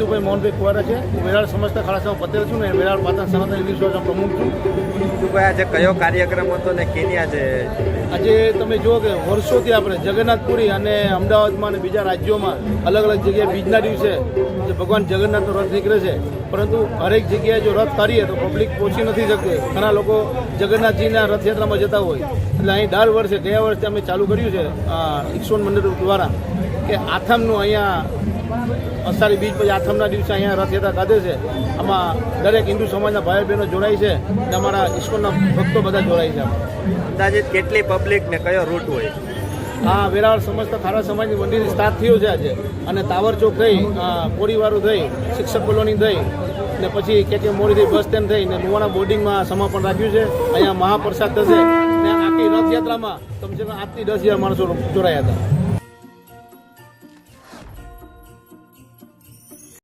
કેશુભાઈ મોહનભાઈ કુવારા છે. હું વેરાળ સમજતા ખાડા પટેલ છું ને વેરાળ પાટણ સનાતન હિન્દુ સમાજનો પ્રમુખ છું. ભાઈ આજે કયો કાર્યક્રમ હતો ને કેની આજે તમે જુઓ કે વર્ષોથી આપણે જગન્નાથપુરી અને અમદાવાદમાં અને બીજા રાજ્યોમાં અલગ અલગ જગ્યાએ બીજના દિવસે જે ભગવાન જગન્નાથનો રથ નીકળે છે, પરંતુ હરેક જગ્યાએ જો રથ કાઢીએ તો પબ્લિક પહોંચી નથી શકતી. ઘણા લોકો જગન્નાથજીના રથયાત્રામાં જતા હોય એટલે અહીં દર વર્ષે ગયા વર્ષે અમે ચાલુ કર્યું છે ઇસ્કોન મંદિર દ્વારા કે આથમનું અહીંયા અષાઢી બીજ પછી આથમના દિવસે અહીંયા રથયાત્રા કાઢે છે. આમાં દરેક હિન્દુ સમાજના ભાઈ બહેનો જોડાય છે અને અમારા ઇસ્કોનના ભક્તો બધા જોડાય છે. અંદાજિત કેટલી પબ્લિક ને કયો રૂટ હોય? હા, વેરાવળ સમજતા ખારા સમાજની મંદિર સ્ટાર્ટ થયું છે આજે, અને ટાવર ચોક થઈ, પોડીવાળું થઈ, શિક્ષક કોલોની થઈ ને પછી કે મોડીથી બસ સ્ટેન્ડ થઈ ને નુવાણા બોર્ડિંગમાં સમાપન રાખ્યું છે. અહીંયા મહાપ્રસાદ થશે ને આખી રથયાત્રામાં કમસે કમ 8 થી 10 હજાર માણસો જોડાયા હતા.